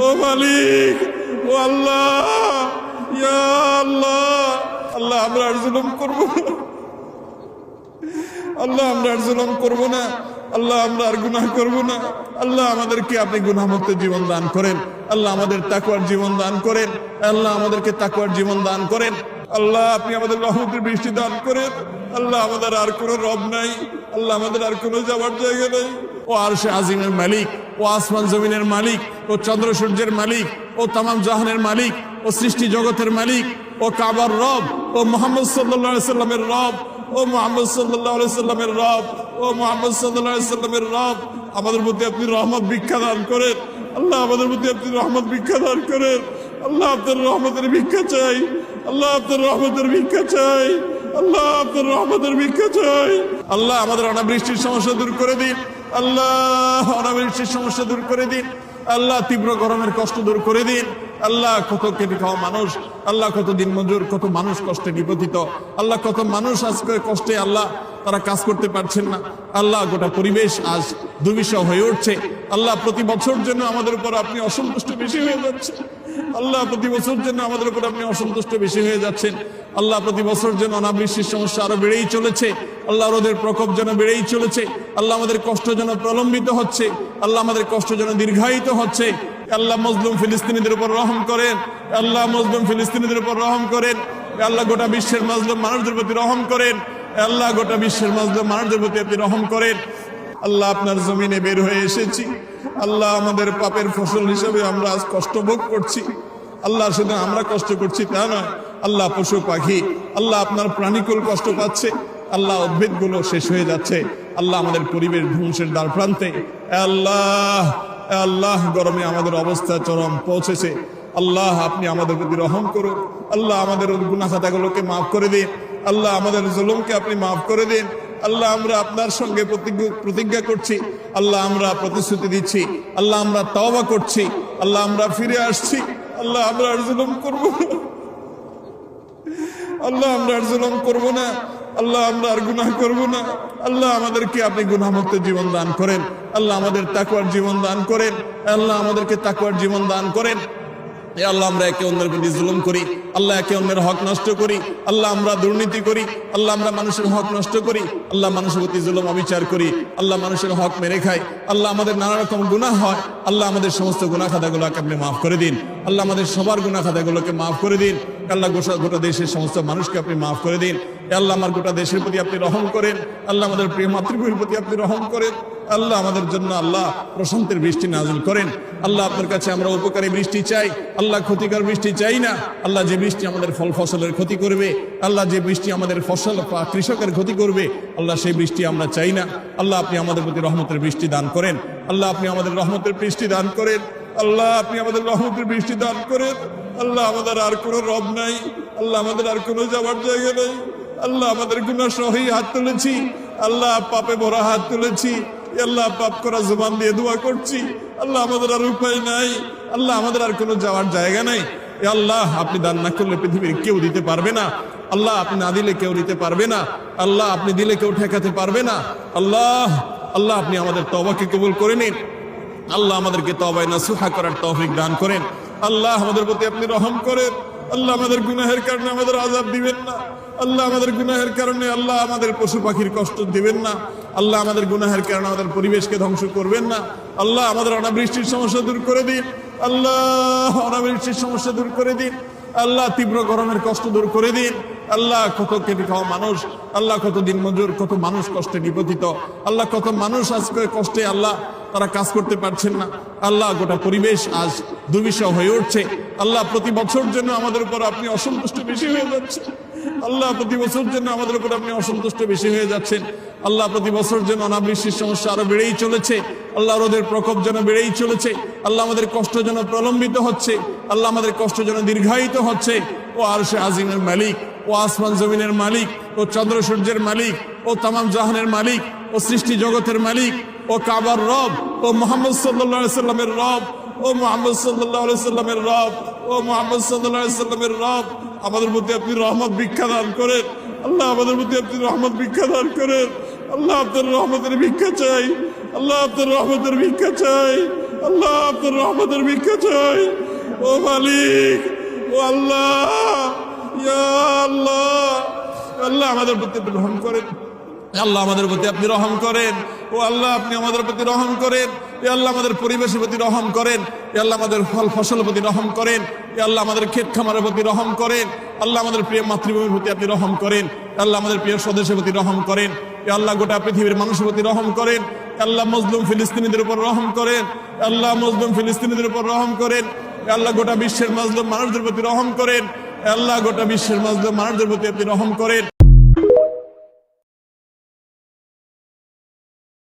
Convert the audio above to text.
ও মালিক, ও আল্লাহ, ইয়া আল্লাহ। আল্লাহ আমরা আর জুলুম করব না, আল্লাহ আমরা আর জুলুম করব না, আল্লাহ আমরা আর গুনাহ করব না। আল্লাহ আমাদেরকে আপনি গুনাহমুক্ত জীবন দান করেন, আল্লাহ আমাদের তাকওয়ার জীবন দান করেন, আল্লাহ আমাদেরকে তাকওয়ার জীবন দান করেন। আল্লাহ আপনি আমাদের রহমতের বৃষ্টি দান করেন। আল্লাহ আমাদের আর কোনো রব নাই, আল্লাহ আমাদের আর কোনো যাওয়ার জায়গা নাই। ও আরশে আজিমের মালিক, ও আসমান জমিনের মালিক, ও চন্দ্র সূর্যের মালিক, ও তামাম জাহানের মালিক, ও সৃষ্টি জগতের মালিক, ও কাবার রব, ও মুহাম্মদ সাল্লাল্লাহু আলাইহি সাল্লামের রব, ও মুহাম্মদ সাল্লাল্লাহু আলাইহি সাল্লামের রব, ও মুহাম্মদ সাল্লাল্লাহু আলাইহি সাল্লামের রব, আমাদের মধ্যে আপনি রহমত ভিক্ষা দান করেন। আল্লাহ আমাদের মধ্যে আপনি রহমত ভিক্ষা দান করেন। আল্লাহ আপনার রহমতের ভিক্ষা চাই, আল্লাহ আপনার রহমতের ভিক্ষা চাই, আল্লাহ আপনার রহমতের ভিক্ষা চাই। আল্লাহ আমাদের অনাবৃষ্টির সমস্যা দূর করে দিন, আল্লাহ অনাবৃষ্টির সমস্যা দূর করে দিন। আল্লাহ তীব্র গরমের কষ্ট দূর করে দিন। আল্লাহ কত কেটে খাওয়া মানুষ, আল্লাহ কত দিন মজুর, কত মানুষ কষ্টে নিপতিত, আল্লাহ কত মানুষ আজকে কষ্টে আল্লাহ তারা কাজ করতে পারছেন না। আল্লাহ গোটা পরিবেশ আজ দুর্বিষহ হয়ে উঠছে। আল্লাহ প্রতি বছর জন্য আমাদের উপর আপনি অসন্তুষ্ট বেশি হয়ে যাচ্ছেন। আল্লাহ প্রতি বছর জন্য আমাদের উপর আপনি অসন্তুষ্ট বেশি হয়ে যাচ্ছেন। আল্লাহ প্রতি বছর যেন অনাবৃষ্টির সমস্যা আরো বেড়েই চলেছে। আল্লাহ রোদের প্রকোপ যেন বেড়েই চলেছে। আল্লাহ আমাদের কষ্ট যেন প্রলম্বিত হচ্ছে, আল্লাহ আমাদের কষ্ট যেন দীর্ঘায়িত হচ্ছে। আল্লাহ মজলুম ফিলিস্তিনিদের উপর রহম করেন, আল্লাহ মজলুম ফিলিস্তিনিদের উপর রহম করেন। আল্লাহ গোটা বিশ্বের মজলুম মানুষদের প্রতি রহম করেন, আল্লাহ গোটা বিশ্বের মজলুম মানুষদের প্রতি আপনি রহম করেন। আল্লাহ আপনার জমিনে বের হয়ে এসেছি, আল্লাহ আমাদের পাপের ফসল হিসেবে আমরা আজ কষ্ট ভোগ করছি। আল্লাহ শুধু আমরা কষ্ট করছি তা নয়, আল্লাহ পশু পাখি, আল্লাহ আপনার প্রাণীকুল কষ্ট পাচ্ছে, আল্লাহ উদ্ভিদগুলো শেষ হয়ে যাচ্ছে, আল্লাহ আমাদের পরিবেশ ধ্বংসের দ্বার প্রান্তে। আল্লাহ আল্লাহ গরমে আমাদের অবস্থা চরম পৌঁছেছে। আল্লাহ আপনি আমাদের প্রতি রহম করুন, আল্লাহ আমাদের গুনাহ খাতাগুলোকে মাফ করে দিন, আল্লাহ আমাদের জুলুমকে আপনি মাফ করে দিন। আল্লাহ আমরা আপনার সঙ্গে প্রতিজ্ঞা করছি, আল্লাহ আমরা প্রতিশ্রুতি দিচ্ছি, আল্লাহ আমরা তওবা করছি, আল্লাহ আমরা ফিরে আসছি। আল্লাহ আমরা আর জুলুম করব না, আল্লাহ আমরা আর জুলুম করব না, আল্লাহ আমরা আর গুনাহ করব না। আল্লাহ আমাদেরকে আপনি গুনাহমুক্ত জীবন দান করেন, আল্লাহ আমাদের তাকওয়ার জীবন দান করেন, আল্লাহ আমাদেরকে তাকওয়ার জীবন দান করেন। আল্লাহ আমরা একে অন্যের প্রতি জুলুম করি, আল্লাহ একে অন্যের হক নষ্ট করি, আল্লাহ আমরা দুর্নীতি করি, আল্লাহ আমরা মানুষের হক নষ্ট করি, আল্লাহ মানুষের প্রতি জুলুম অবিচার করি, আল্লাহ মানুষের হক মেরে খাই, আল্লাহ আমাদের নানা রকম গুনাহ হয়। আল্লাহ আমাদের সমস্ত গুনাহ খাতাগুলোকে আপনি মাফ করে দিন, আল্লাহ আমাদের সবার গুনাহ খাতাগুলোকে মাফ করে দিন। আল্লাহ গোটা দেশের সমস্ত মানুষকে আপনি মাফ করে দিন। আল্লাহ আমার গোটা দেশের প্রতি আপনি রহম করেন, আল্লাহ আমাদের প্রিয় মাতৃভূমির প্রতি আপনি রহম করেন। আল্লাহ আমাদের জন্য আল্লাহ প্রশান্তির বৃষ্টি নাজিল করেন। আল্লাহ আপনার কাছে আমরা উপকারী বৃষ্টি চাই, আল্লাহ ক্ষতিকর বৃষ্টি চাই না। আল্লাহ যে বৃষ্টি আমাদের ফল ফসলের ক্ষতি করবে, আল্লাহ যে বৃষ্টি আমাদের ফসল বা কৃষকের ক্ষতি করবে, আল্লাহ সেই বৃষ্টি আমরা চাই না। আল্লাহ আপনি আমাদের প্রতি রহমতের বৃষ্টি দান করেন, আল্লাহ আপনি আমাদের রহমতের বৃষ্টি দান করেন, আল্লাহ আপনি আমাদের রহমতের বৃষ্টি দান করেন। আল্লাহ আমাদের আর কোনো রব নাই, আল্লাহ আমাদের আর কোনো যাওয়ার জায়গা নেই। আল্লাহ আমাদের গুনাহ সহই হাত তুলেছি, আল্লাহ পাপে ভরা হাত তুলেছি, আল্লাহ পাপ করা জবান দিয়ে দোয়া করছি। আল্লাহ আমাদের আর উপায় নাই, আল্লাহ আমাদের আর কোনো যাওয়ার জায়গা নাই। আল্লাহ আপনি দান না করলে পৃথিবীর কেউ দিতে পারবে না, আল্লাহ আপনি না দিলে কেউ দিতে পারবে না, আল্লাহ আপনি দিলে কেউ ঠেকাতে পারবে না। আল্লাহ আল্লাহ আপনি আমাদের তওবাকে কবুল করে নিন, আল্লাহ আমাদেরকে তওবায়ে নাসুহা করার তৌফিক দান করেন। আল্লাহ আমাদের প্রতি আপনি রহম করেন, আল্লাহ আমাদের গুনাহের কারণে আমাদের আযাব দিবেন না, আল্লাহ আমাদের গুনাহের কারণে আল্লাহ আমাদের পশু পাখির কষ্ট দিবেন না, আল্লাহ আমাদের গুনাহের কারণে আমাদের পরিবেশকে ধ্বংস করবেন না। আল্লাহ আমাদের অনাবৃষ্টির সমস্যা দূর করে দিন, আল্লাহ অনাবৃষ্টির সমস্যা দূর করে দিন, আল্লাহ তীব্র গরমের কষ্ট দূর করে দিন। আল্লাহ কত কেটে খাওয়া মানুষ, আল্লাহ কত দিন মজুর, কত মানুষ কষ্টে নিপতিত, আল্লাহ কত মানুষ আজকে কষ্টে আল্লাহ তারা কাজ করতে পারছেন না। আল্লাহ গোটা পরিবেশ আজ দুর্বিষহ হয়ে উঠছে। আল্লাহ প্রতি বছর জন্য আমাদের উপর আপনি অসন্তুষ্ট বেশি হয়ে যাচ্ছেন, আল্লাহ প্রতি বছর জন্য আমাদের উপর আপনি অসন্তুষ্ট বেশি হয়ে যাচ্ছেন। আল্লাহ প্রতি বছর যেন অনাবৃষ্টির সমস্যা আরো বেড়েই চলেছে, আল্লাহ রোদের প্রকোপ যেন বেড়েই চলেছে, আল্লাহ আমাদের কষ্ট যেন প্রলম্বিত হচ্ছে, আল্লাহ আমাদের কষ্ট যেন দীর্ঘায়িত হচ্ছে। ও আরশে আজিমের মালিক, ও আসমান জমিনের মালিক, ও চন্দ্র সূর্যের মালিক, ও তামাম জাহানের মালিক, ও সৃষ্টি জগতের মালিক, ও কাবার রব, ও মুহাম্মদ সাল্লাল্লাহু আলাইহি সাল্লামের রব, ও মুহাম্মদ সাল্লাল্লাহু আলাইহি সাল্লামের রব, ও মুহাম্মদ সাল্লাল্লাহু আলাইহি সাল্লামের রব, আমাদের প্রতি আপনি রহমত ভিক্ষা দান করেন, আল্লাহ আমাদের প্রতি আপনি রহমত ভিক্ষা দান করেন। আল্লাহ আপনার রহমতের ভিক্ষা চাই, আল্লাহ আপনার রহমতের ভিক্ষা চাই, আল্লাহ আপনার রহমতের ভিক্ষা চাই। ও মালিক, ও আল্লাহ, ইয়া আল্লাহ, আল্লাহ আমাদের প্রতি আপনি রহম করেন। আল্লাহ আমাদের প্রতি আপনি রহম করেন। ও আল্লাহ আপনি আমাদের প্রতি রহম করেন। এ আল্লাহ আমাদের পরিবেশের প্রতি রহম করেন। এ আল্লাহ আমাদের ফল ফসলের প্রতি রহম করেন। এ আল্লাহ আমাদের ক্ষেত খামারের প্রতি রহম করেন। আল্লাহ আমাদের প্রিয় মাতৃভূমির প্রতি আপনি রহম করেন। আল্লাহ আমাদের প্রিয় স্বদেশের প্রতি রহম করেন। এ আল্লাহ গোটা পৃথিবীর মানুষের প্রতি রহম করেন। আল্লাহ মজলুম ফিলিস্তিনিদের উপর রহম করেন। আল্লাহ মজলুম ফিলিস্তিনিদের উপর রহম করেন। আল্লাহ গোটা বিশ্বের মজলুম মানুষদের প্রতি রহম করেন। আল্লাহ গোটা বিশ্বের মজলুম মানুষদের প্রতি আপনি রহম করেন।